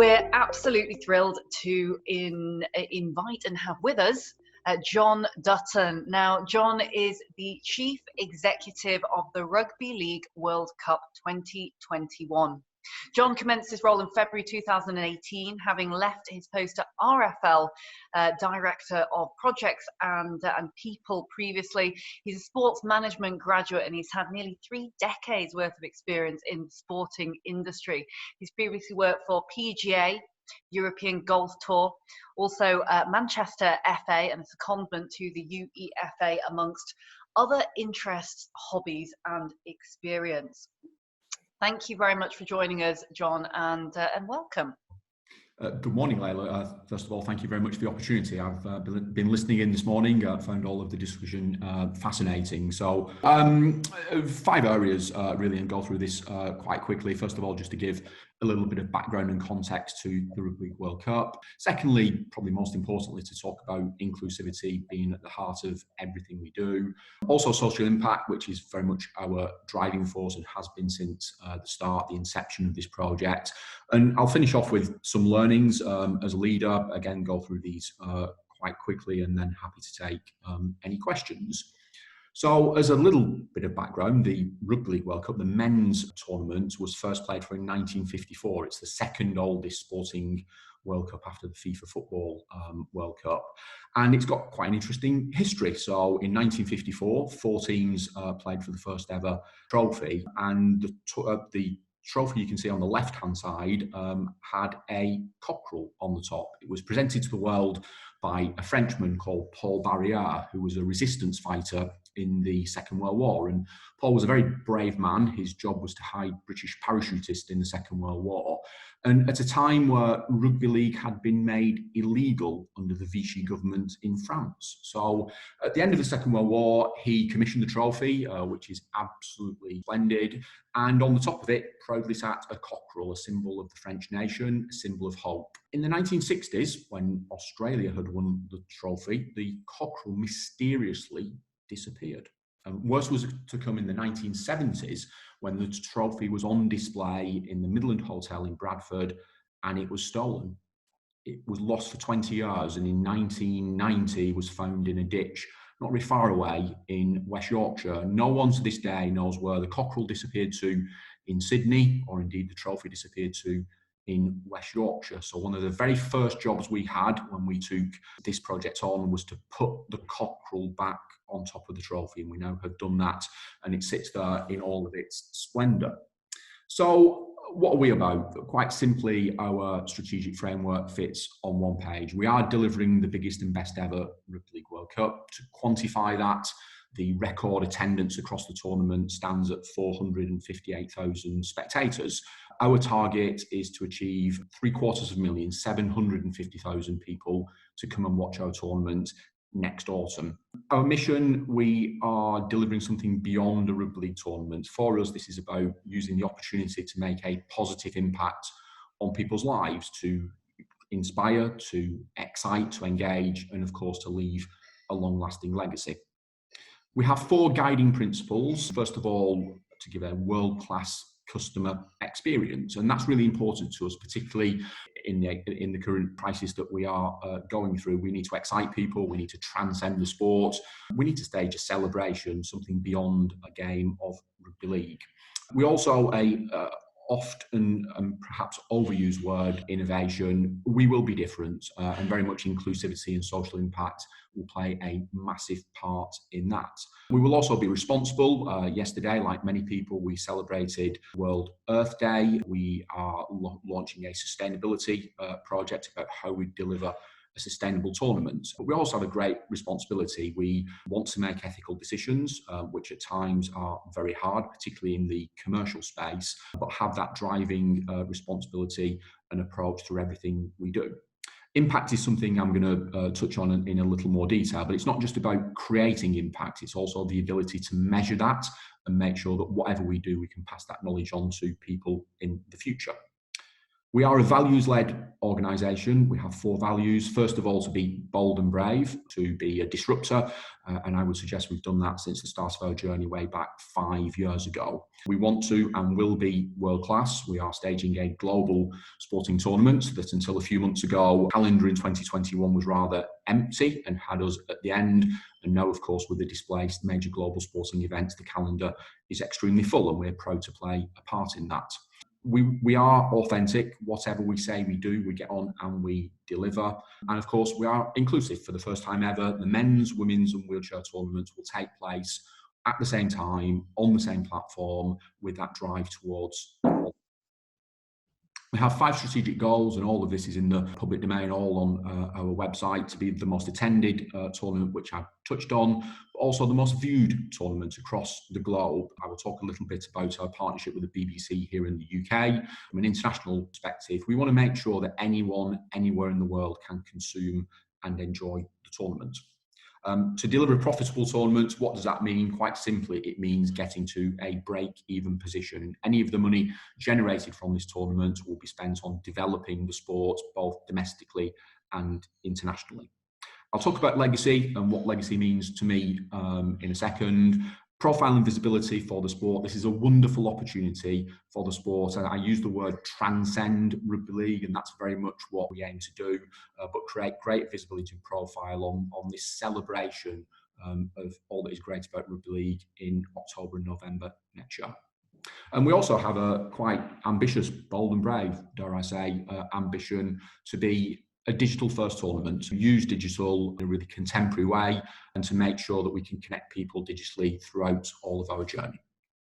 We're absolutely thrilled to invite and have with us John Dutton. Now, John is the Chief Executive of the Rugby League World Cup 2021. John commenced his role in February 2018, having left his post at RFL, Director of Projects and People previously. He's a sports management graduate and he's had nearly 3 decades worth of experience in the sporting industry. He's previously worked for PGA, European Golf Tour, also Manchester FA and a secondment to the UEFA, amongst other interests, hobbies and experience. Thank you very much for joining us, John, and welcome. Good morning, Layla. First of all, thank you very much for the opportunity. I've been listening in this morning, found all of the discussion fascinating. So 5 areas really, and go through this quite quickly. First of all, just to give a little bit of background and context to the Rugby League World Cup. Secondly, probably most importantly, to talk about inclusivity being at the heart of everything we do. Also social impact, which is very much our driving force and has been since the start, the inception of this project. And I'll finish off with some learnings as a leader. Again, go through these quite quickly and then happy to take any questions. So as a little bit of background, the Rugby League World Cup, the men's tournament, was first played for in 1954. It's the second oldest sporting World Cup after the FIFA Football World Cup. And it's got quite an interesting history. So in 1954, 4 teams played for the first ever trophy. And the trophy you can see on the left-hand side had a cockerel on the top. It was presented to the world by a Frenchman called Paul Barrière, who was a resistance fighter in the Second World War. And Paul was a very brave man. His job was to hide British parachutists in the Second World War. And at a time where rugby league had been made illegal under the Vichy government in France. So at the end of the Second World War, he commissioned the trophy, which is absolutely splendid. And on the top of it, proudly sat a cockerel, a symbol of the French nation, a symbol of hope. In the 1960s, when Australia had won the trophy, the cockerel mysteriously disappeared. And worse was to come in the 1970s, when the trophy was on display in the Midland Hotel in Bradford, and it was stolen. It was lost for 20 years, and in 1990 was found in a ditch not very far away in West Yorkshire. No one to this day knows where the cockerel disappeared to in Sydney, or indeed the trophy disappeared to in West Yorkshire. So one of the very first jobs we had when we took this project on was to put the cockerel back on top of the trophy, and we now have done that, and it sits there in all of its splendour. So what are we about? Quite simply, our strategic framework fits on one page. We are delivering the biggest and best ever Rugby League World Cup. To quantify that, the record attendance across the tournament stands at 458,000 spectators. Our target is to achieve 750,000, 750,000 people to come and watch our tournament next autumn. Our mission, we are delivering something beyond a rugby league tournament. For us, this is about using the opportunity to make a positive impact on people's lives, to inspire, to excite, to engage, and of course to leave a long-lasting legacy. We have 4 guiding principles. First of all, to give a world-class customer experience, and that's really important to us, particularly in the current crisis that we are going through. We need to excite people, we need to transcend the sport, we need to stage a celebration, something beyond a game of rugby league. We also often and perhaps overused word, innovation. We will be different, and very much inclusivity and social impact will play a massive part in that. We will also be responsible. Yesterday, like many people, we celebrated World Earth Day. We are launching a sustainability project about how we deliver a sustainable tournament. But we also have a great responsibility. We want to make ethical decisions, which at times are very hard, particularly in the commercial space, but have that driving responsibility and approach through everything we do. Impact is something I'm going to touch on in a little more detail, but it's not just about creating impact, it's also the ability to measure that and make sure that whatever we do, we can pass that knowledge on to people in the future. We are a values-led organisation. We have 4 values. First of all, to be bold and brave, to be a disruptor. And I would suggest we've done that since the start of our journey way back 5 years ago. We want to and will be world class. We are staging a global sporting tournament that until a few months ago, calendar in 2021 was rather empty and had us at the end. And now, of course, with the displaced major global sporting events, the calendar is extremely full and we're proud to play a part in that. We are authentic. Whatever we say we do, we get on and we deliver. And of course, we are inclusive. For the first time ever, the men's, women's and wheelchair tournaments will take place at the same time, on the same platform, with that drive towards. We have 5 strategic goals, and all of this is in the public domain, all on our website, to be the most attended tournament, which I've touched on, but also the most viewed tournament across the globe. I will talk a little bit about our partnership with the BBC here in the UK. From an international perspective, we want to make sure that anyone, anywhere in the world can consume and enjoy the tournament. To deliver a profitable tournament, what does that mean? Quite simply, it means getting to a break-even position. Any of the money generated from this tournament will be spent on developing the sport, both domestically and internationally. I'll talk about legacy and what legacy means to me in a second. Profile and visibility for the sport. This is a wonderful opportunity for the sport. And I use the word transcend rugby league, and that's very much what we aim to do, but create great visibility and profile on this celebration of all that is great about rugby league in October and November next year. And we also have a quite ambitious, bold and brave, dare I say, ambition to be a digital first tournament, to use digital in a really contemporary way and to make sure that we can connect people digitally throughout all of our journey.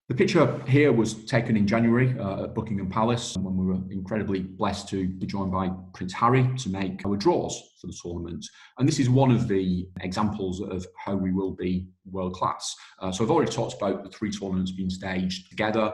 The picture here was taken in January at Buckingham Palace when we were incredibly blessed to be joined by Prince Harry to make our draws for the tournament. And this is one of the examples of how we will be world class. So I've already talked about the 3 tournaments being staged together.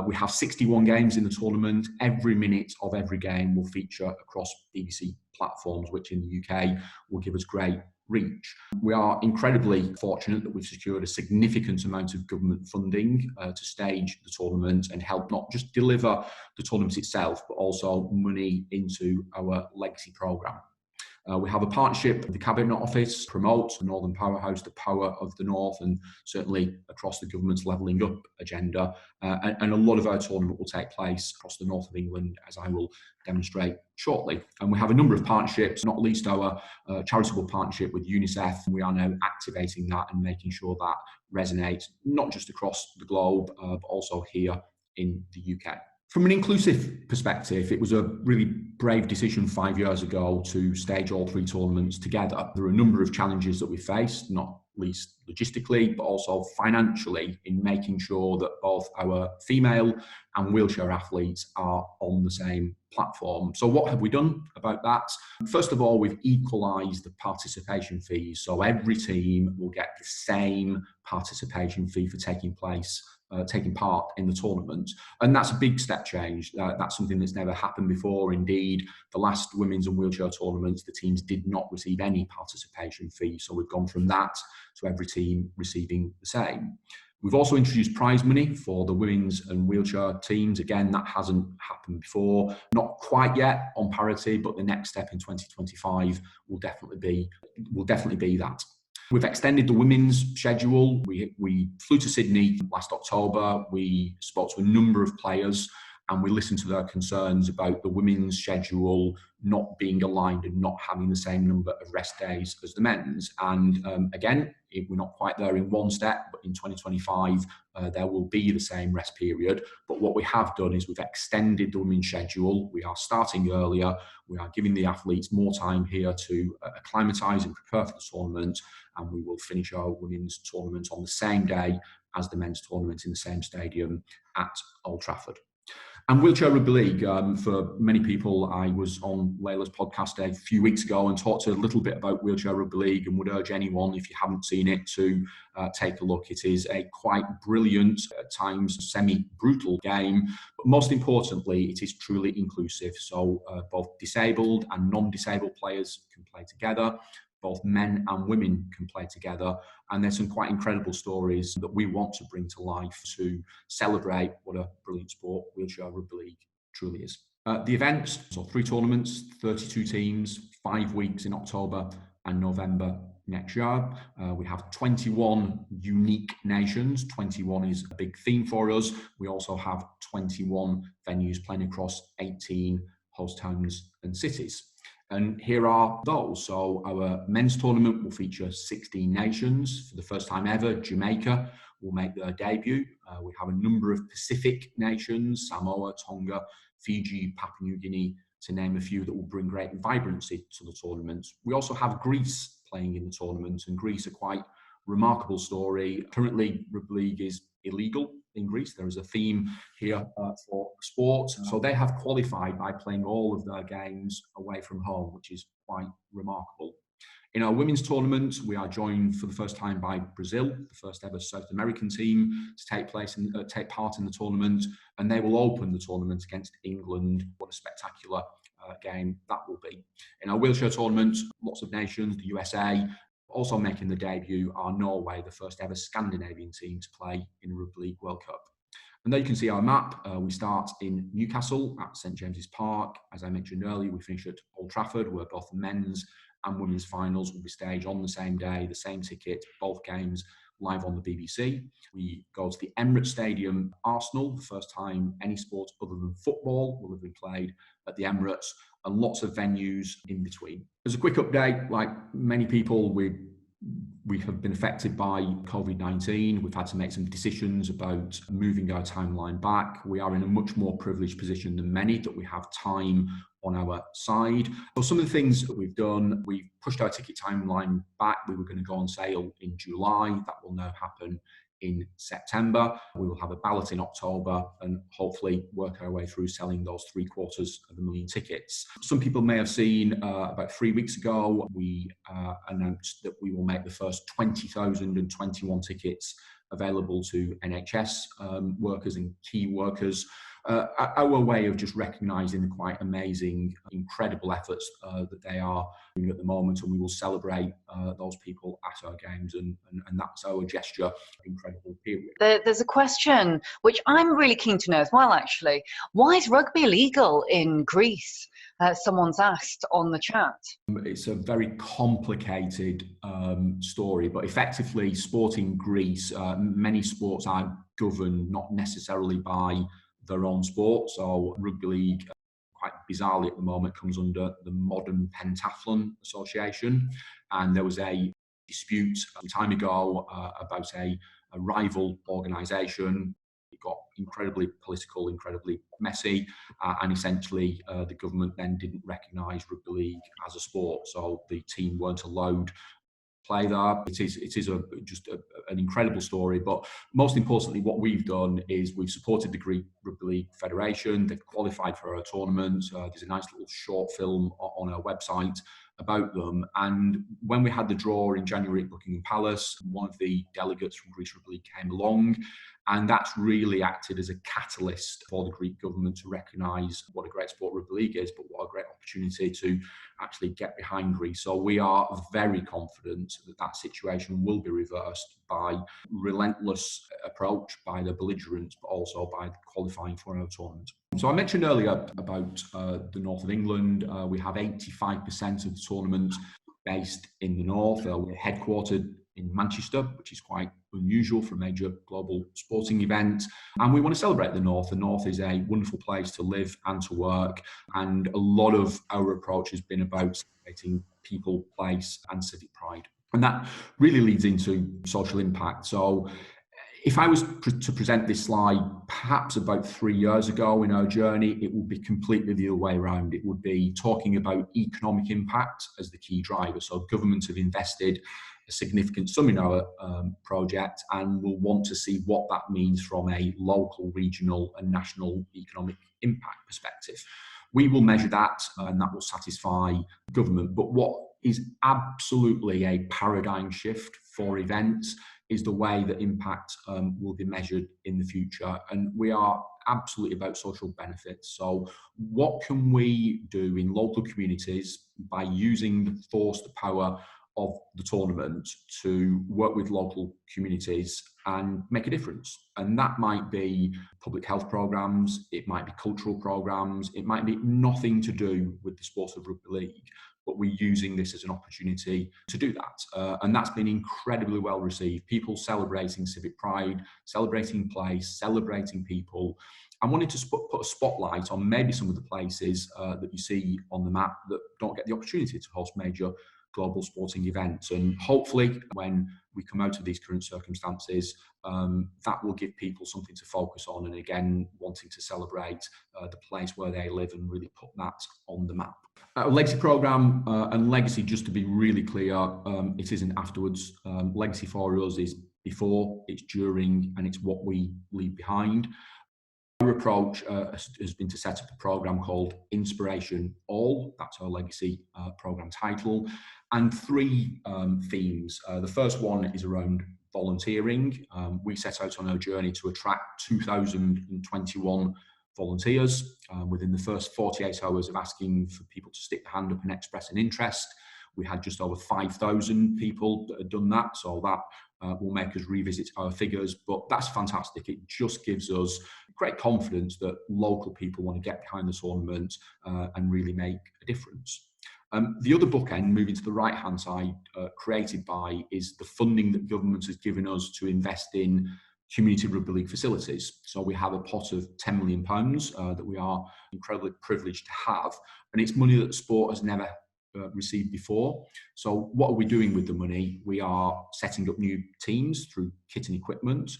We have 61 games in the tournament. Every minute of every game will feature across BBC platforms, which in the UK will give us great reach. We are incredibly fortunate that we've secured a significant amount of government funding to stage the tournament and help not just deliver the tournament itself, but also money into our legacy programme. We have a partnership with the Cabinet Office, promote the Northern Powerhouse, the power of the North, and certainly across the government's levelling up agenda. And a lot of our tournament will take place across the north of England, as I will demonstrate shortly. And we have a number of partnerships, not least our charitable partnership with UNICEF. We are now activating that and making sure that resonates, not just across the globe, but also here in the UK. From an inclusive perspective, it was a really brave decision 5 years ago to stage all 3 tournaments together. There are a number of challenges that we faced, not least logistically, but also financially, in making sure that both our female and wheelchair athletes are on the same platform. So what have we done about that? First of all, we've equalised the participation fees. So every team will get the same participation fee for taking part in the tournament. And that's a big step change. That's something that's never happened before. Indeed, the last women's and wheelchair tournaments, the teams did not receive any participation fee. So we've gone from that to every team receiving the same. We've also introduced prize money for the women's and wheelchair teams. Again, that hasn't happened before. Not quite yet on parity, but the next step in 2025 will definitely be that. We've extended the women's schedule. We flew to Sydney last October. We spoke to a number of players and we listened to their concerns about the women's schedule not being aligned and not having the same number of rest days as the men's. And again, we're not quite there in one step, but in 2025, there will be the same rest period. But what we have done is we've extended the women's schedule. We are starting earlier. We are giving the athletes more time here to acclimatise and prepare for the tournament. And we will finish our women's tournament on the same day as the men's tournament in the same stadium at Old Trafford. And Wheelchair Rugby League, for many people, I was on Layla's podcast a few weeks ago and talked a little bit about Wheelchair Rugby League, and would urge anyone, if you haven't seen it, to take a look. It is a quite brilliant, at times semi-brutal game, but most importantly, it is truly inclusive. So both disabled and non-disabled players can play together. Both men and women can play together. And there's some quite incredible stories that we want to bring to life to celebrate what a brilliant sport Wheelchair Rugby League truly is. The events, so 3 tournaments, 32 teams, 5 weeks in October and November next year. We have 21 unique nations. 21 is a big theme for us. We also have 21 venues playing across 18 host towns and cities. And here are those. So our men's tournament will feature 16 nations. For the first time ever, Jamaica will make their debut. We have a number of Pacific nations, Samoa, Tonga, Fiji, Papua New Guinea, to name a few, that will bring great vibrancy to the tournament. We also have Greece playing in the tournament, and Greece are quite remarkable story. Currently, rugby league is illegal in Greece. There is a theme here for sport. So they have qualified by playing all of their games away from home, which is quite remarkable. In our women's tournament, we are joined for the first time by Brazil, the first ever South American team to take part in the tournament, and they will open the tournament against England. What a spectacular game that will be. In our wheelchair tournament, lots of nations, the USA. Also making the debut are Norway, the first ever Scandinavian team to play in the Rugby League World Cup. And there you can see our map. We start in Newcastle at St James's Park. As I mentioned earlier, we finish at Old Trafford, where both the men's and women's finals will be staged on the same day, the same ticket, both games live on the BBC. We go to the Emirates Stadium, Arsenal, the first time any sport other than football will have been played at the Emirates, and lots of venues in between. As a quick update, like many people, we have been affected by COVID-19. We've had to make some decisions about moving our timeline back. We are in a much more privileged position than many, that we have time on our side. So some of the things that we've done, we've pushed our ticket timeline back. We were going to go on sale in July. That will now happen in September. We will have a ballot in October and hopefully work our way through selling those 750,000 tickets. Some people may have seen about 3 weeks ago, we announced that we will make the first 20,021 tickets available to NHS workers and key workers. Our way of just recognising the quite amazing, incredible efforts that they are doing at the moment, and we will celebrate those people at our games, and that's our gesture. Incredible period. There's a question which I'm really keen to know as well, actually. Why is rugby illegal in Greece? Someone's asked on the chat. It's a very complicated story, but effectively, sport in Greece, many sports are governed not necessarily by their own sport. So rugby league, quite bizarrely at the moment, comes under the Modern Pentathlon Association, and there was a dispute some time ago about a rival organisation. It got incredibly political, incredibly messy, and essentially the government then didn't recognise rugby league as a sport, so the team weren't allowed play there. It is just an incredible story, but most importantly, what we've done is we've supported the Greek Rugby League Federation. They've qualified for our tournament. There's a nice little short film on our website about them. And when we had the draw in January at Buckingham Palace, one of the delegates from Greece Rugby League came along, and that's really acted as a catalyst for the Greek government to recognise what a great sport rugby league is, but what a great opportunity to actually get behind Greece. So we are very confident that that situation will be reversed by relentless approach by the belligerents, but also by qualifying for our tournament. So I mentioned earlier about the north of England. We have 85% of the tournament based in the north. We're headquartered in Manchester, which is quite unusual for a major global sporting event. And we want to celebrate the North. The North is a wonderful place to live and to work. And a lot of our approach has been about celebrating people, place, and civic pride. And that really leads into social impact. So if I was to present this slide perhaps about 3 years ago in our journey, it would be completely the other way around. It would be talking about economic impact as the key driver. So governments have invested a significant sum in our project, and we'll want to see what that means from a local, regional and national economic impact perspective. We will measure that, and that will satisfy government. But what is absolutely a paradigm shift for events is the way that impact will be measured in the future. And we are absolutely about social benefits. So what can we do in local communities by using the force, the power of the tournament to work with local communities and make a difference. And that might be public health programs, it might be cultural programs, it might be nothing to do with the sport of rugby league, but we're using this as an opportunity to do that. And that's been incredibly well received. People celebrating civic pride, celebrating place, celebrating people, and wanting to put a spotlight on maybe some of the places that you see on the map that don't get the opportunity to host major global sporting events. And hopefully when we come out of these current circumstances, that will give people something to focus on, and again wanting to celebrate the place where they live and really put that on the map. Legacy programme and legacy, just to be really clear, it isn't afterwards. Legacy for us is before, it's during, and it's what we leave behind. Our approach has been to set up a programme called Inspiration All. That's our legacy programme title. And three themes. The first one is around volunteering. We set out on our journey to attract 2,021 volunteers. Within the first 48 hours of asking for people to stick their hand up and express an interest, we had just over 5,000 people that had done that. So that will make us revisit our figures, but that's fantastic. It just gives us great confidence that local people want to get behind the tournament and really make a difference. The other bookend, moving to the right-hand side, created by, is the funding that government has given us to invest in community rugby league facilities. So we have a pot of £10 million that we are incredibly privileged to have, and it's money that the sport has never received before. So what are we doing with the money? We are setting up new teams through kit and equipment.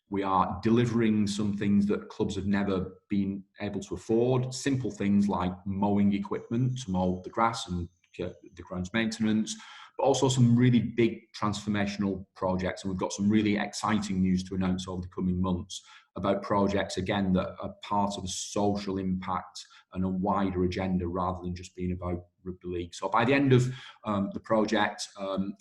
We are delivering some things that clubs have never been able to afford. Simple things like mowing equipment to mow the grass and the grounds maintenance, but also some really big transformational projects. And we've got some really exciting news to announce over the coming months about projects, again, that are part of a social impact and a wider agenda rather than just being about rugby league. So by the end of the project,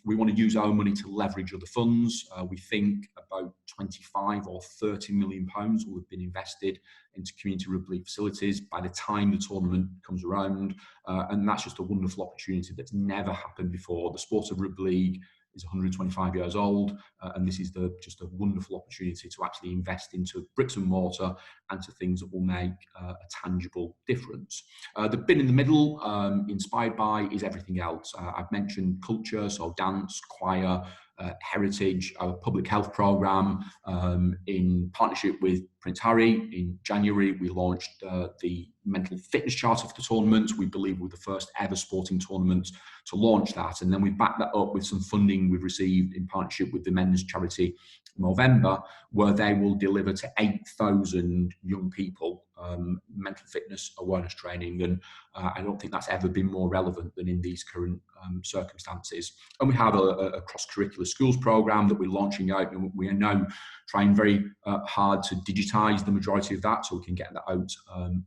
we want to use our money to leverage other funds. We think about 25 or 30 million pounds will have been invested into community rugby league facilities by the time the tournament comes around. And that's just a wonderful opportunity that's never happened before. The sport of rugby league is 125 years old, and this is just a wonderful opportunity to actually invest into bricks and mortar and to things that will make a tangible difference. The bit in the middle, inspired by, is everything else. I've mentioned culture, so dance, choir, heritage, our public health programme. In partnership with Prince Harry, in January we launched the mental fitness charter for the tournament. We believe we're the first ever sporting tournament to launch that, and then we backed that up with some funding we've received in partnership with the men's charity Movember, where they will deliver to 8,000 young people mental fitness awareness training. And I don't think that's ever been more relevant than in these current circumstances. And we have a cross-curricular schools programme that we're launching out, and we are now trying very hard to digitise the majority of that so we can get that out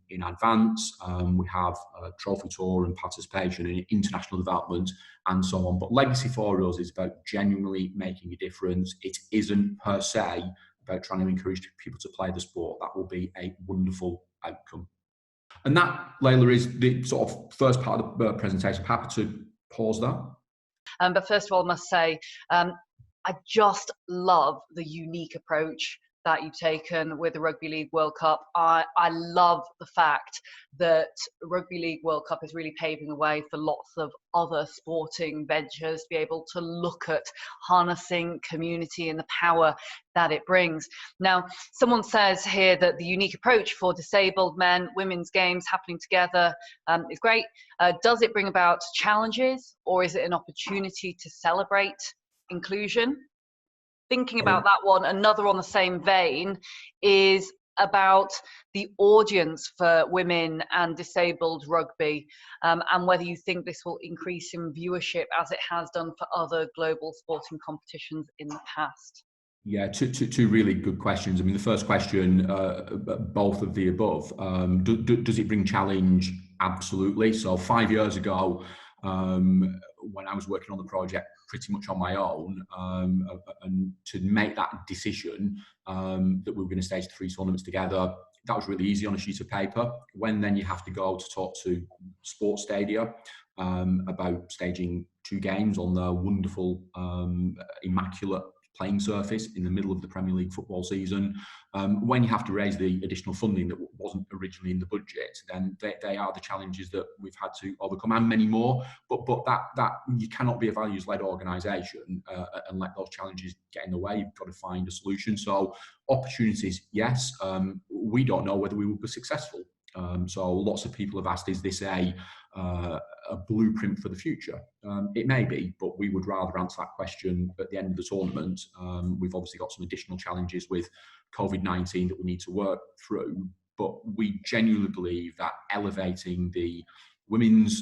in advance. We have a trophy tour and participation in international development and so on. But legacy for us is about genuinely making a difference. It isn't per se about trying to encourage people to play the sport. That will be a wonderful outcome. And that, Layla, is the sort of first part of the presentation. Happy to pause there. But first of all, I must say, I just love the unique approach that you've taken with the Rugby League World Cup. I love the fact that Rugby League World Cup is really paving the way for lots of other sporting ventures to be able to look at harnessing community and the power that it brings. Now, someone says here that the unique approach for disabled men, women's games happening together is great. Does it bring about challenges, or is it an opportunity to celebrate inclusion? Thinking about that one, another on the same vein is about the audience for women and disabled rugby, and whether you think this will increase in viewership as it has done for other global sporting competitions in the past. Yeah, two really good questions. I mean, the first question, both of the above. Does it bring challenge? Absolutely. So 5 years ago, when I was working on the project pretty much on my own, and to make that decision that we were going to stage 3 tournaments together, that was really easy on a sheet of paper. When then you have to go to talk to sports stadia about staging 2 games on their wonderful, immaculate playing surface in the middle of the Premier League football season. When you have to raise the additional funding that wasn't originally in the budget, then they are the challenges that we've had to overcome, and many more. But that you cannot be a values-led organisation and let those challenges get in the way. You've got to find a solution. So opportunities, yes. We don't know whether we will be successful. So lots of people have asked, is this a blueprint for the future? It may be, but we would rather answer that question at the end of the tournament. We've obviously got some additional challenges with COVID-19 that we need to work through, but we genuinely believe that elevating the women's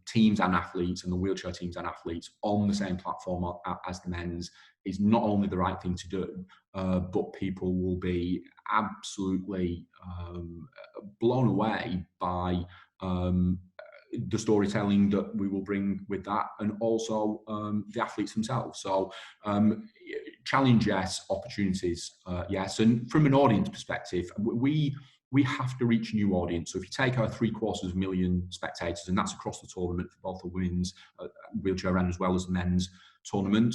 teams and athletes and the wheelchair teams and athletes on the same platform as the men's is not only the right thing to do, but people will be absolutely blown away by the storytelling that we will bring with that, and also the athletes themselves. So challenge, yes. Opportunities, yes. And from an audience perspective, we have to reach a new audience. So if you take our 750,000 spectators, and that's across the tournament for both the women's wheelchair and as well as the men's tournament,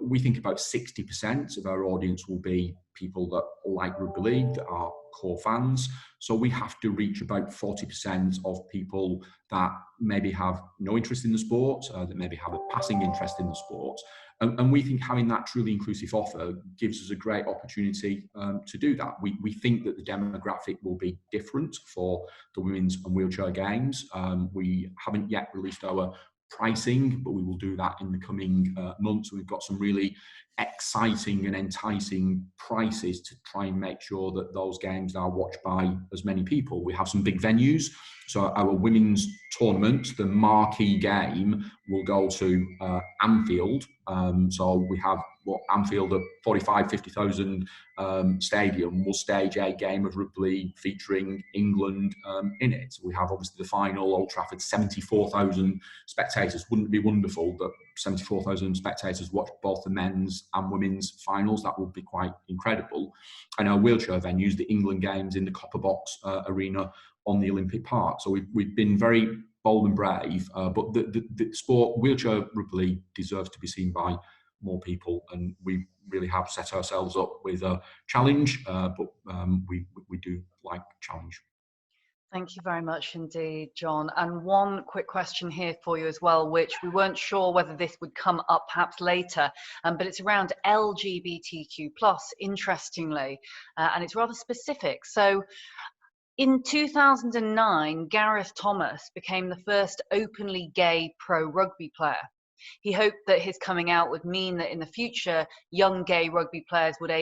we think about 60% of our audience will be people that like rugby league, that are core fans. So we have to reach about 40% of people that maybe have no interest in the sport, that maybe have a passing interest in the sport. And we think having that truly inclusive offer gives us a great opportunity to do that. We think that the demographic will be different for the women's and wheelchair games. We haven't yet released our pricing, but we will do that in the coming months. We've got some really exciting and enticing prices to try and make sure that those games are watched by as many people. We have some big venues. So our women's tournament, the marquee game, will go to Anfield. So we have Anfield at 50,000 stadium will stage a game of rugby league featuring England in it. We have obviously the final, Old Trafford, 74,000 spectators. Wouldn't it be wonderful that 74,000 spectators watch both the men's and women's finals? That would be quite incredible. And our wheelchair venues, the England games in the Copper Box Arena on the Olympic Park. So we've been very bold and brave, but the sport, wheelchair rugby league, deserves to be seen by more people, and we really have set ourselves up with a challenge, but we do like challenge. Thank you very much indeed, John. And one quick question here for you as well, which we weren't sure whether this would come up perhaps later, but it's around LGBTQ+, interestingly, and it's rather specific. So in 2009, Gareth Thomas became the first openly gay pro rugby player. He hoped that his coming out would mean that in the future, young gay rugby players would be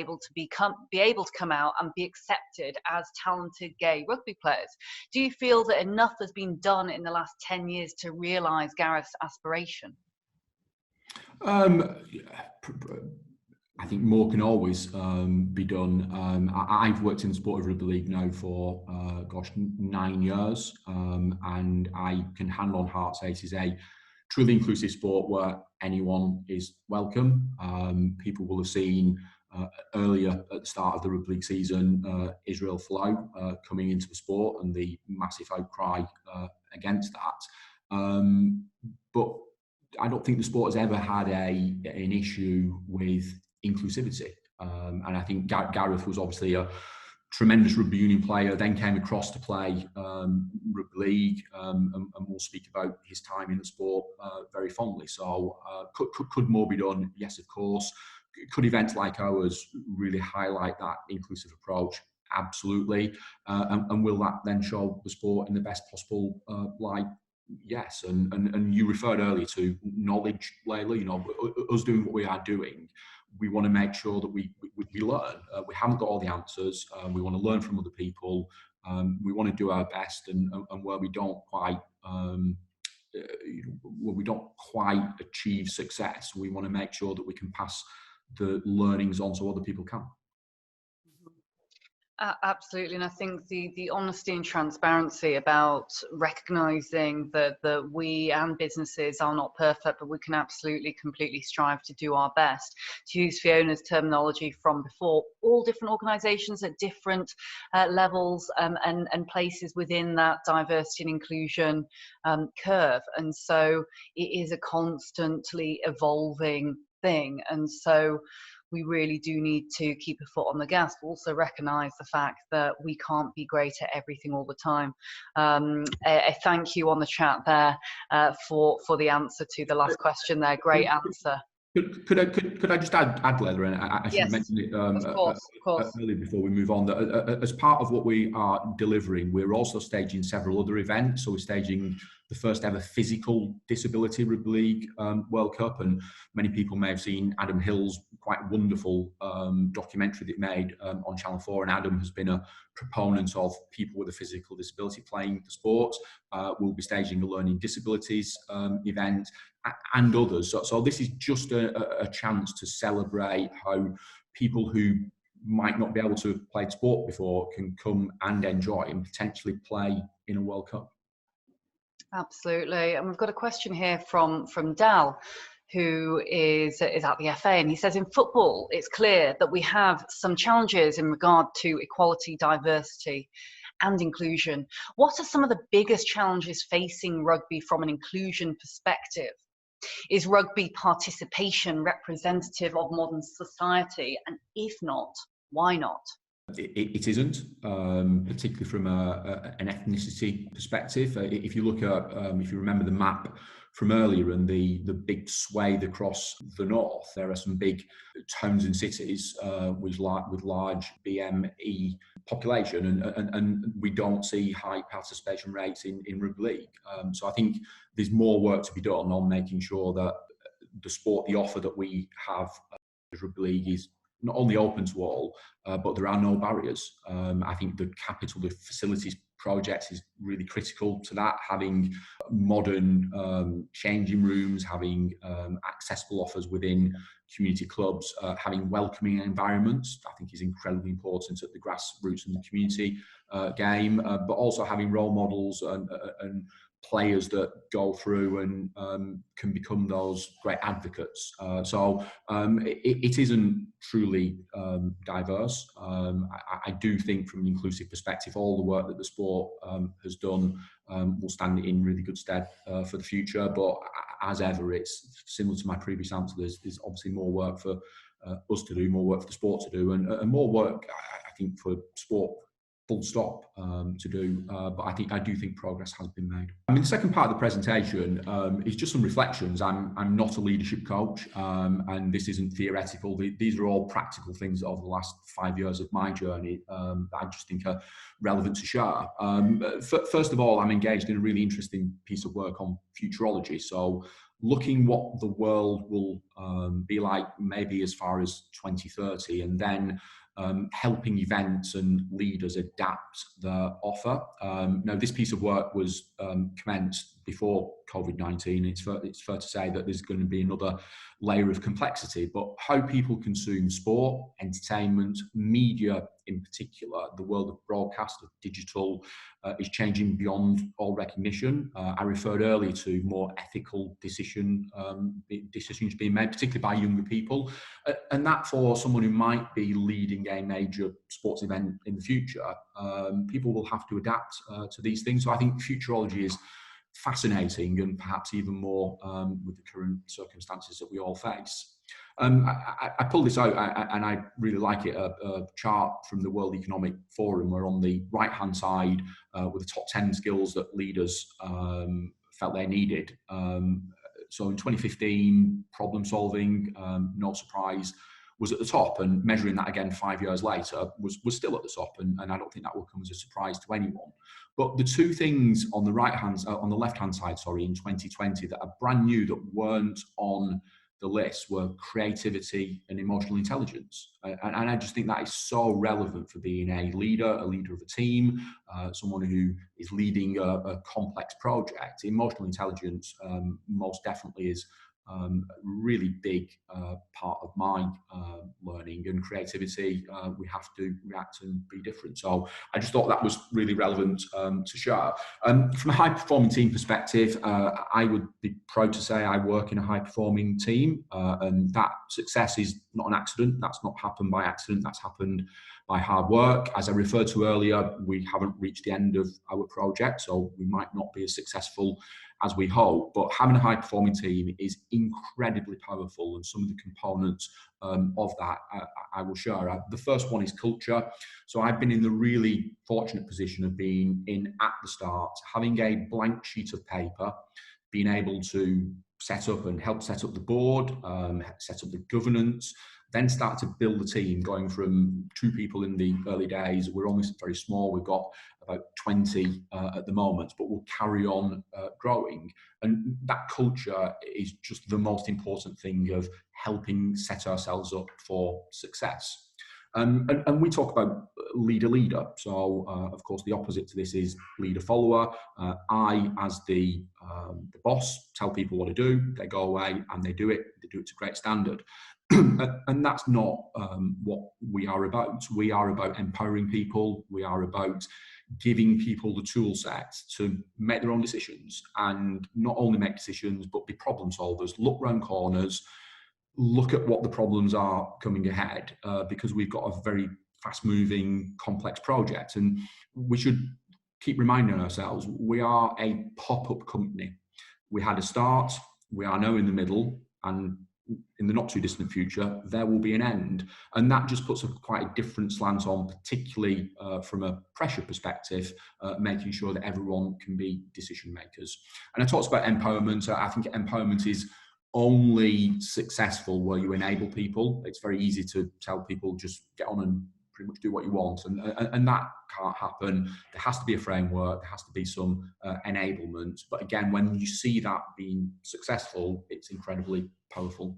able to come out and be accepted as talented gay rugby players. Do you feel that enough has been done in the last 10 years to realise Gareth's aspiration? I think more can always be done. I've worked in the sport of rugby league now for, 9 years, and I can hand on heart say it is a truly inclusive sport where anyone is welcome. People will have seen earlier at the start of the rugby league season, Israel Folau coming into the sport and the massive outcry against that. But I don't think the sport has ever had an issue with inclusivity. And I think Gareth was obviously a tremendous rugby union player, then came across to play rugby league, and we'll speak about his time in the sport very fondly. So could more be done? Yes, of course. Could events like ours really highlight that inclusive approach? Absolutely. And will that then show the sport in the best possible light? Yes. And you referred earlier to knowledge, Layla. You know, us doing what we are doing, we want to make sure that we learn. We haven't got all the answers. We want to learn from other people. We want to do our best, and where we don't quite achieve success, we want to make sure that we can pass the learnings on so other people can. Absolutely, and I think the honesty and transparency about recognizing that we and businesses are not perfect, but we can absolutely completely strive to do our best. To use Fiona's terminology from before, all different organizations at different levels and places within that diversity and inclusion curve, and so it is a constantly evolving thing, and so we really do need to keep a foot on the gas, but also recognise the fact that we can't be great at everything all the time. A thank you on the chat there for the answer to the last question there. Great answer. Could I just add, Leila, and I should have Yes, mentioned it of course. earlier before we move on, that as part of what we are delivering, we're also staging several other events. So we're staging the first ever physical disability Rugby League World Cup, and many people may have seen Adam Hill's quite wonderful documentary that he made on Channel 4, and Adam has been a proponent of people with a physical disability playing the sport. We'll be staging a learning disabilities event, and others. So this is just a chance to celebrate how people who might not be able to have played sport before can come and enjoy and potentially play in a World Cup. Absolutely. And we've got a question here from Dal, who is at the FA, and he says, in football, it's clear that we have some challenges in regard to equality, diversity and inclusion. What are some of the biggest challenges facing rugby from an inclusion perspective? Is rugby participation representative of modern society? And if not, why not? It isn't, particularly from an ethnicity perspective. If you look at, if you remember the map from earlier and the big swathe across the north, there are some big towns and cities with large BME population, and we don't see high participation rates in rugby league. So I think there's more work to be done on making sure that the sport, the offer that we have as rugby league is not only open to all, but there are no barriers. I think the capital, the facilities project is really critical to that. Having modern changing rooms, having accessible offers within community clubs, having welcoming environments, I think is incredibly important at the grassroots and the community game, but also having role models and players that go through and can become those great advocates. So it isn't truly diverse. I do think from an inclusive perspective, all the work that the sport has done will stand in really good stead for the future. But as ever, it's similar to my previous answer. There's obviously more work for us to do, more work for the sport to do, and more work, I think, for sport full stop to do, but I do think progress has been made. I mean, the second part of the presentation is just some reflections. I'm not a leadership coach, and this isn't theoretical. These are all practical things over the last 5 years of my journey that I just think are relevant to share. First of all, I'm engaged in a really interesting piece of work on futurology. So looking what the world will be like maybe as far as 2030, and then helping events and leaders adapt their offer. Now, this piece of work was commenced before COVID-19. It's fair to say that there's going to be another layer of complexity, but how people consume sport, entertainment, media in particular, the world of broadcast, of digital, is changing beyond all recognition. I referred earlier to more ethical decisions being made, particularly by younger people, and that for someone who might be leading a major sports event in the future, people will have to adapt to these things. So I think futurology is fascinating, and perhaps even more with the current circumstances that we all face. I pulled this out, and I really like it, a chart from the World Economic Forum, where on the right-hand side were the top 10 skills that leaders felt they needed. So in 2015, problem solving, no surprise, was at the top, and measuring that again 5 years later was still at the top, and I don't think that will come as a surprise to anyone. But the two things on the on the left-hand side, in 2020 that are brand new, that weren't on the list, were creativity and emotional intelligence. And I just think that is so relevant for being a leader of a team, someone who is leading a complex project. Emotional intelligence most definitely is really big part of my learning and creativity. We have to react and be different. So I just thought that was really relevant to share. From a high-performing team perspective, I would be proud to say I work in a high-performing team, and that success is not an accident. That's not happened by accident. That's happened by hard work. As I referred to earlier, we haven't reached the end of our project, so we might not be as successful as we hope, but having a high-performing team is incredibly powerful, and some of the components of that I will share. The first one is culture. So I've been in the really fortunate position of being in at the start, having a blank sheet of paper, being able to set up and help set up the board, set up the governance, then start to build the team, going from 2 people in the early days. We're almost very small. We've got about 20 at the moment, but we'll carry on growing. And that culture is just the most important thing of helping set ourselves up for success. And we talk about leader. So, of course, the opposite to this is leader-follower. I, as the boss, tell people what to do. They go away and they do it. They do it to great standard. And that's not what we are about. We are about empowering people. We are about giving people the tool set to make their own decisions, and not only make decisions, but be problem solvers, look round corners, look at what the problems are coming ahead, because we've got a very fast-moving, complex project. And we should keep reminding ourselves, we are a pop-up company. We had a start, we are now in the middle, and in the not too distant future, there will be an end. And that just puts quite a different slant on, particularly from a pressure perspective, making sure that everyone can be decision makers. And I talked about empowerment. I think empowerment is only successful where you enable people. It's very easy to tell people just get on and pretty much do what you want, and that can't happen. There has to be a framework, there has to be some enablement, but again, when you see that being successful, it's incredibly powerful.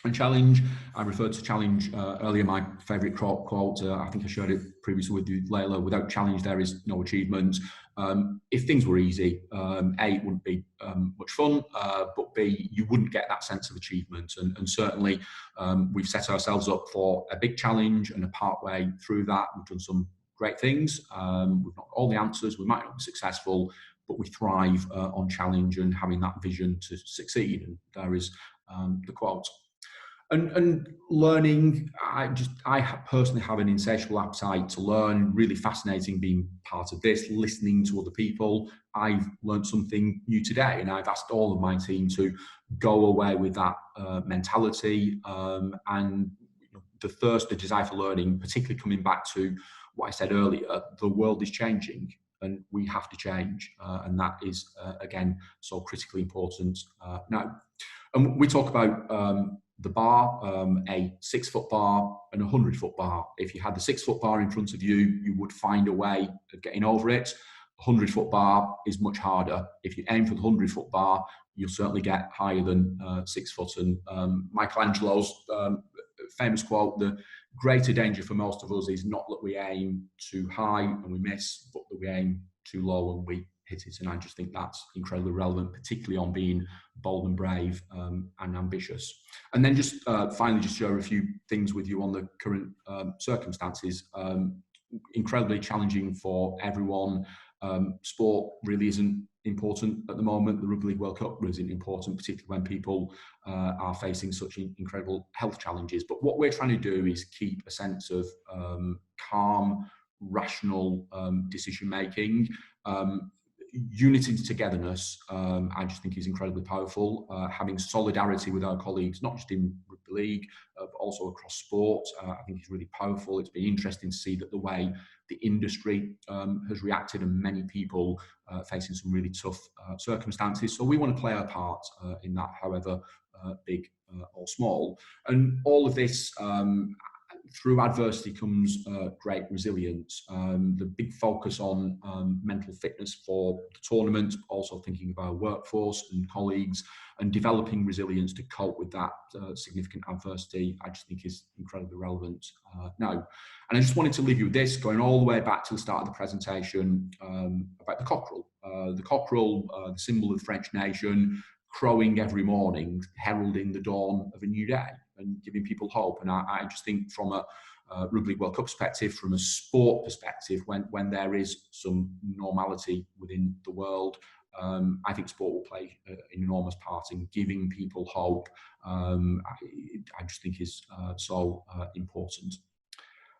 And challenge, I referred to challenge earlier, my favourite quote, I think I shared it previously with you, Layla, without challenge there is no achievement. If things were easy, A, it wouldn't be much fun, but B, you wouldn't get that sense of achievement. And certainly we've set ourselves up for a big challenge, and a part way through that, we've done some great things. We've not got all the answers, we might not be successful, but we thrive on challenge and having that vision to succeed. And there is the quote. And learning, I personally have an insatiable appetite to learn, really fascinating being part of this, listening to other people. I've learned something new today, and I've asked all of my team to go away with that mentality, and the thirst, the desire for learning, particularly coming back to what I said earlier, the world is changing and we have to change, and that is, again, so critically important now. And we talk about the bar, a 6-foot bar and a 100-foot bar. If you had the 6-foot bar in front of you, you would find a way of getting over it. A 100-foot bar is much harder. If you aim for the 100-foot bar, you'll certainly get higher than 6 foot. And Michelangelo's famous quote, the greater danger for most of us is not that we aim too high and we miss, but that we aim too low and we hit it. And I just think that's incredibly relevant, particularly on being bold and brave and ambitious. And then just finally, just share a few things with you on the current circumstances. Incredibly challenging for everyone. Sport really isn't important at the moment. The Rugby League World Cup isn't important, particularly when people are facing such incredible health challenges. But what we're trying to do is keep a sense of calm, rational decision making. Unity and togetherness, I just think is incredibly powerful. Having solidarity with our colleagues, not just in rugby league, but also across sport, I think is really powerful. It's been interesting to see that the way the industry has reacted, and many people facing some really tough circumstances. So we want to play our part in that, however big or small. And all of this, through adversity comes great resilience. The big focus on mental fitness for the tournament, also thinking of our workforce and colleagues, and developing resilience to cope with that significant adversity, I just think is incredibly relevant now. And I just wanted to leave you with this, going all the way back to the start of the presentation, about the cockerel. The cockerel, the symbol of the French nation, crowing every morning, heralding the dawn of a new day and giving people hope. And I just think from a Rugby League World Cup perspective, from a sport perspective, when there is some normality within the world, I think sport will play an enormous part in giving people hope. I just think is so important.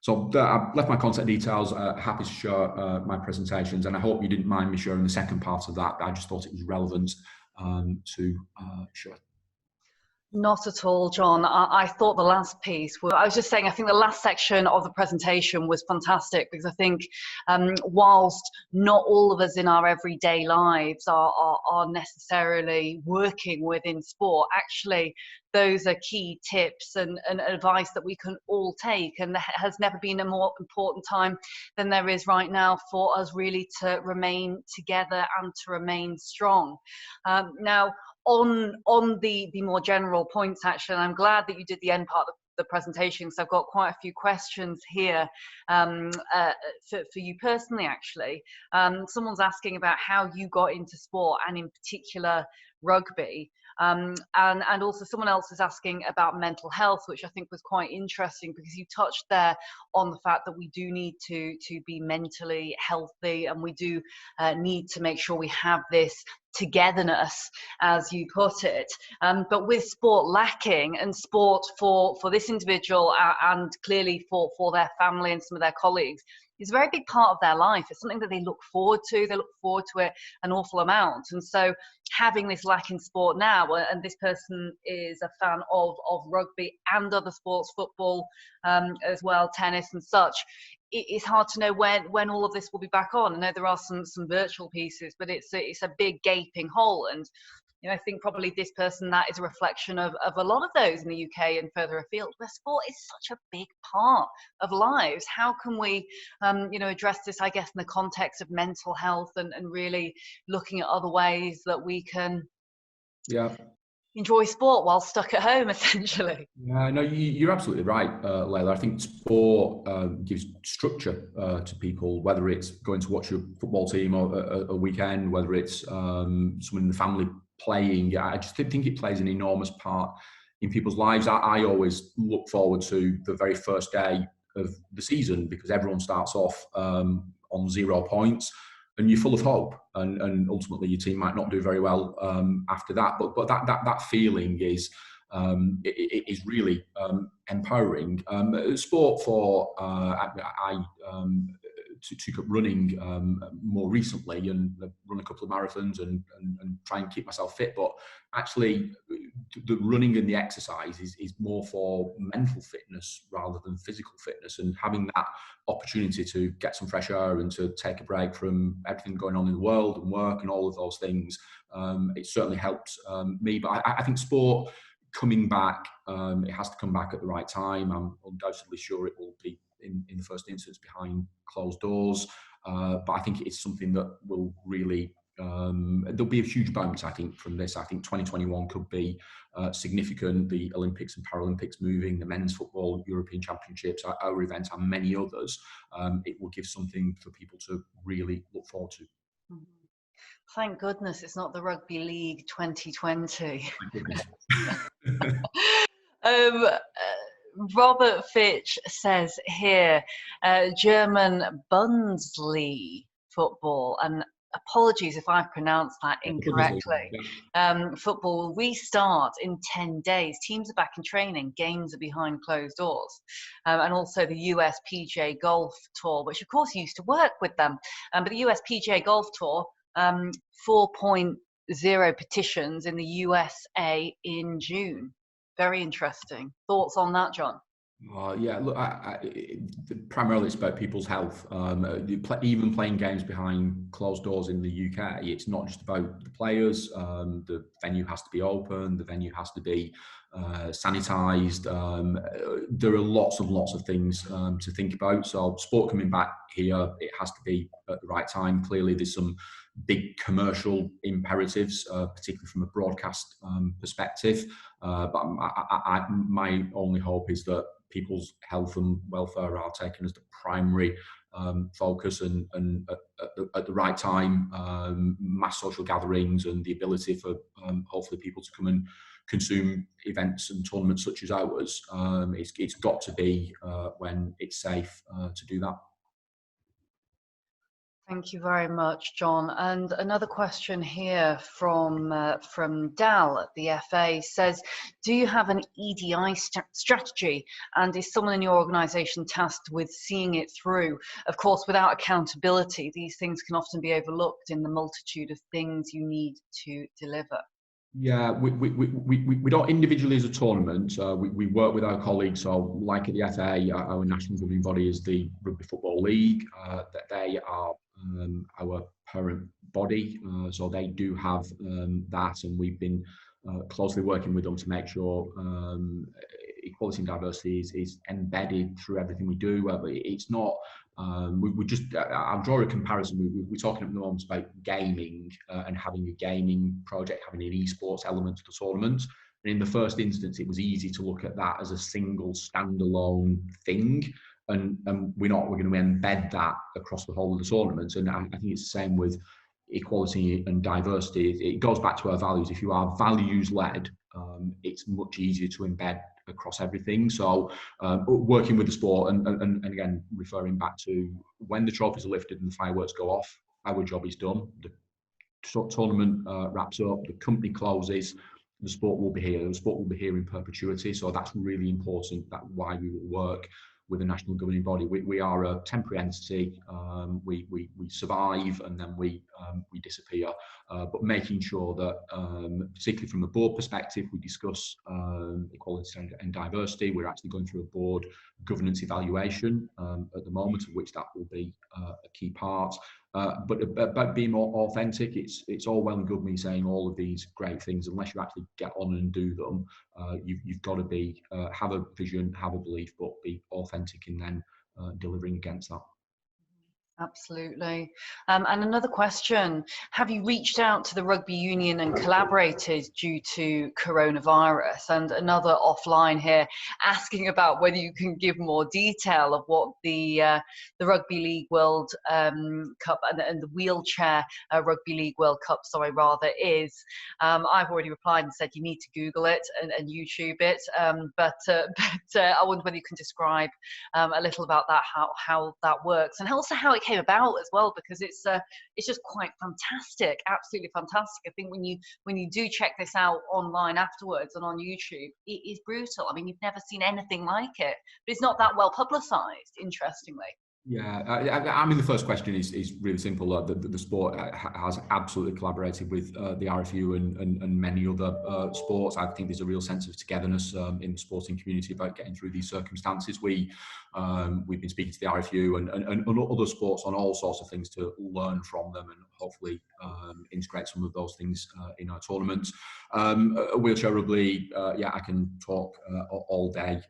So I've left my contact details, happy to share my presentations, and I hope you didn't mind me sharing the second part of that. I just thought it was relevant to share. Not at all, John. I thought the last piece, I was just saying, I think the last section of the presentation was fantastic, because I think whilst not all of us in our everyday lives are necessarily working within sport, actually those are key tips and advice that we can all take. And there has never been a more important time than there is right now for us really to remain together and to remain strong. Now, on the more general points, actually, and I'm glad that you did the end part of the presentation, because I've got quite a few questions here for you personally, actually. Someone's asking about how you got into sport, and in particular rugby. And also someone else is asking about mental health, which I think was quite interesting, because you touched there on the fact that we do need to be mentally healthy, and we do need to make sure we have this togetherness, as you put it. But with sport lacking, and sport for this individual and clearly for their family and some of their colleagues, is a very big part of their life. It's something that they look forward to. They look forward to it an awful amount. And so having this lack in sport now, and this person is a fan of rugby and other sports, football as well, tennis and such, it's hard to know when all of this will be back on. I know there are some virtual pieces, but it's a big gaping hole. And I think probably this person, that is a reflection of a lot of those in the UK and further afield, where sport is such a big part of lives. How can we, address this, I guess, in the context of mental health and really looking at other ways that we can enjoy sport while stuck at home, essentially? Yeah, no, you're absolutely right, Layla. I think sport gives structure to people, whether it's going to watch a football team or a weekend, whether it's someone in the family playing. I just think it plays an enormous part in people's lives. I always look forward to the very first day of the season, because everyone starts off on 0 points and you're full of hope, and ultimately your team might not do very well after that, but that feeling is really empowering. Sport for I took up running more recently, and run a couple of marathons and try and keep myself fit. But actually, the running and the exercise is more for mental fitness rather than physical fitness. And having that opportunity to get some fresh air and to take a break from everything going on in the world and work and all of those things, it certainly helps me. But I think sport coming back, it has to come back at the right time. I'm undoubtedly sure it will be in the first instance behind closed doors, but I think it's something that will really there'll be a huge bounce, I think, from this. I think 2021 could be significant. The Olympics and Paralympics moving, the men's football European Championships, our event, and many others. It will give something for people to really look forward to. Thank goodness it's not the Rugby League 2020. Robert Fitch says here, German Bundesliga football, and apologies if I've pronounced that incorrectly. Football will restart in 10 days. Teams are back in training. Games are behind closed doors. And also the US PGA Golf Tour, which of course used to work with them. But the US PGA Golf Tour, 4.0 petitions in the USA in June. Very interesting. Thoughts on that, John? Yeah, look, primarily it's about people's health. Even playing games behind closed doors in the UK, it's not just about the players. The venue has to be open. The venue has to be sanitised. There are lots and lots of things to think about. So sport coming back here, it has to be at the right time. Clearly, there's some big commercial imperatives, particularly from a broadcast perspective. But my only hope is that people's health and welfare are taken as the primary focus and at the right time, mass social gatherings and the ability for hopefully people to come and consume events and tournaments such as ours. It's got to be when it's safe to do that. Thank you very much, John. And another question here from Dal at the FA says, do you have an EDI strategy, and is someone in your organisation tasked with seeing it through? Of course, without accountability, these things can often be overlooked in the multitude of things you need to deliver. Yeah, we don't individually as a tournament. We work with our colleagues. So, like at the FA, our national governing body is the Rugby Football League. That they are our parent body, so they do have that, and we've been closely working with them to make sure equality and diversity is embedded through everything we do. It's not. I'll draw a comparison. We're talking at the moment about gaming and having a gaming project, having an esports element to the tournament. And in the first instance, it was easy to look at that as a single standalone thing. And we're going to embed that across the whole of the tournament. And I think it's the same with equality and diversity. It goes back to our values. If you are values led, it's much easier to embed across everything. So working with the sport and again, referring back to when the trophies are lifted and the fireworks go off, our job is done. The tournament wraps up, the company closes, the sport will be here. The sport will be here in perpetuity. So that's really important. That's why we will work with the national governing body. We are a temporary entity. We survive and then we disappear. But making sure that, particularly from a board perspective, we discuss equality and diversity. We're actually going through a board governance evaluation at the moment, of which that will be a key part. But about being more authentic, it's all well and good me saying all of these great things. Unless you actually get on and do them, you've got to be have a vision, have a belief, but be authentic and then delivering against that. Absolutely. And another question, have you reached out to the rugby union and collaborated due to coronavirus? And another offline here asking about whether you can give more detail of what the Rugby League World Cup and the wheelchair Rugby League World Cup, is. I've already replied and said you need to Google it and YouTube it. But I wonder whether you can describe a little about that, how that works, and also how it came about as well, because it's just quite fantastic, absolutely fantastic. I think when you do check this out online afterwards and on YouTube, it is brutal. I mean, you've never seen anything like it, but it's not that well publicized, interestingly. Yeah, I mean, the first question is really simple. The sport has absolutely collaborated with the RFU and many other sports. I think there's a real sense of togetherness in the sporting community about getting through these circumstances. We've been speaking to the RFU and other sports on all sorts of things to learn from them and hopefully integrate some of those things in our tournaments. Wheelchair rugby, I can talk all day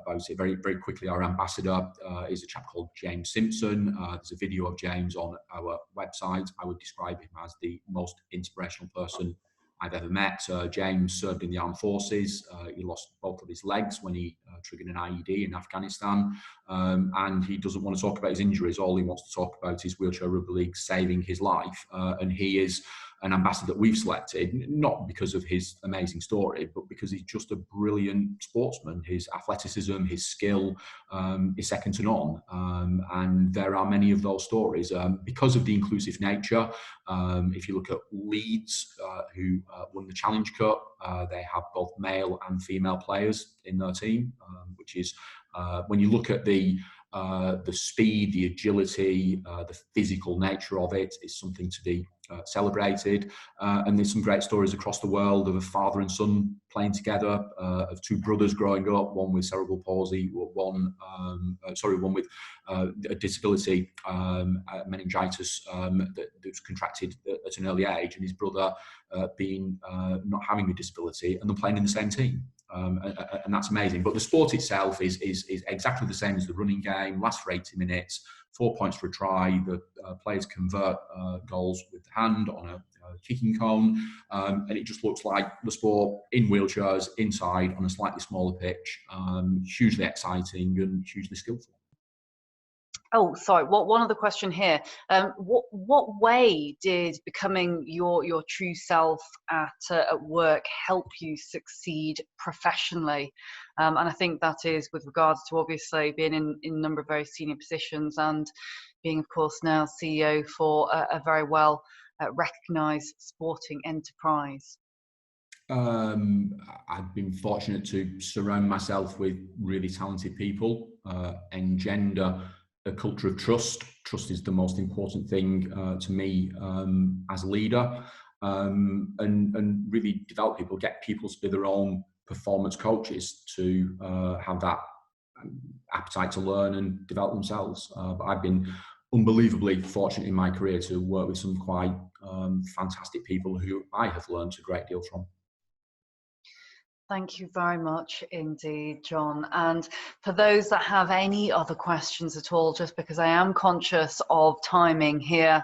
about it. Very, very quickly, our ambassador is a chap called James Simpson. There's a video of James on our website. I would describe him as the most inspirational person I've ever met. James served in the armed forces. He lost both of his legs when he triggered an IED in Afghanistan. And he doesn't want to talk about his injuries. All he wants to talk about is Wheelchair Rugby League saving his life. And he is an ambassador that we've selected, not because of his amazing story, but because he's just a brilliant sportsman. His athleticism, his skill is second to none. And there are many of those stories. Because of the inclusive nature, if you look at Leeds, who won the Challenge Cup, they have both male and female players in their team, which is, when you look at the speed, the agility, the physical nature of it, is something to be celebrated. And there's some great stories across the world of a father and son playing together, of two brothers growing up, one with cerebral palsy, one with a disability, meningitis, that was contracted at an early age, and his brother being not having a disability, and them playing in the same team. And that's amazing. But the sport itself is exactly the same as the running game. Lasts for 80 minutes, 4 points for a try. The players convert goals with the hand on a kicking cone, and it just looks like the sport in wheelchairs, inside on a slightly smaller pitch. Hugely exciting and hugely skillful. Oh, sorry. One other question here. What way did becoming your true self at work help you succeed professionally? And I think that is with regards to obviously being in a number of very senior positions and being, of course, now CEO for a very well recognised sporting enterprise. I've been fortunate to surround myself with really talented people, engender a culture of trust. Trust is the most important thing to me as a leader, and really develop people, get people to be their own performance coaches, to have that appetite to learn and develop themselves. But I've been unbelievably fortunate in my career to work with some quite fantastic people who I have learned a great deal from. Thank you very much indeed, John. And for those that have any other questions at all, just because I am conscious of timing here,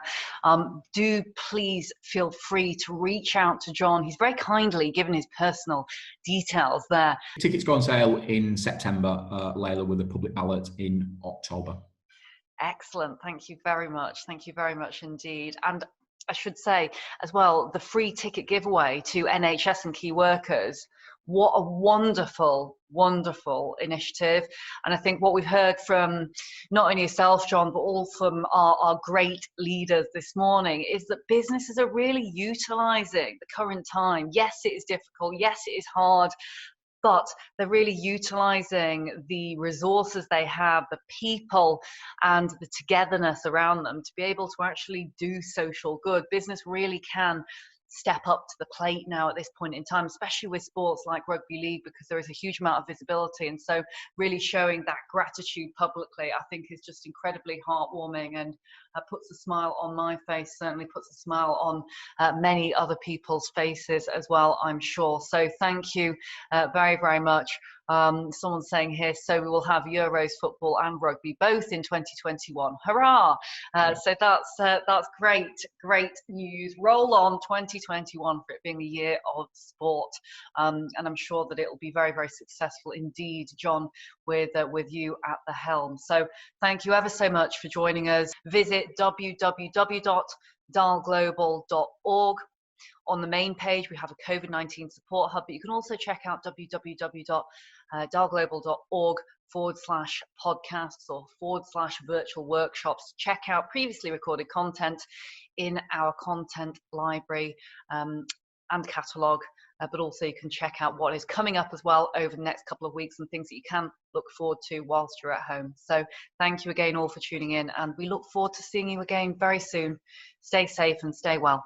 do please feel free to reach out to John. He's very kindly given his personal details there. Tickets go on sale in September, Layla, with a public ballot in October. Excellent. Thank you very much. Thank you very much indeed. And I should say as well, the free ticket giveaway to NHS and key workers. What a wonderful, wonderful initiative. And I think what we've heard from not only yourself, John, but all from our great leaders this morning is that businesses are really utilising the current time. Yes, it is difficult. Yes, it is hard. But they're really utilising the resources they have, the people and the togetherness around them to be able to actually do social good. Business really can step up to the plate now at this point in time, especially with sports like rugby league, because there is a huge amount of visibility. And so really showing that gratitude publicly, I think, is just incredibly heartwarming and puts a smile on my face, certainly puts a smile on many other people's faces as well, I'm sure. So thank you very, very much. Someone's saying here, so we will have Euros football and rugby both in 2021. Hurrah! So that's great news. Roll on 2021 for it being the year of sport, and I'm sure that it will be very, very successful indeed, John, with you at the helm. So thank you ever so much for joining us. Visit www.dahlglobal.org. On the main page, we have a COVID-19 support hub, but you can also check out www.dahlglobal.org/podcasts or /virtual workshops. Check out previously recorded content in our content library and catalogue, but also you can check out what is coming up as well over the next couple of weeks and things that you can look forward to whilst you're at home. So thank you again all for tuning in, and we look forward to seeing you again very soon. Stay safe and stay well.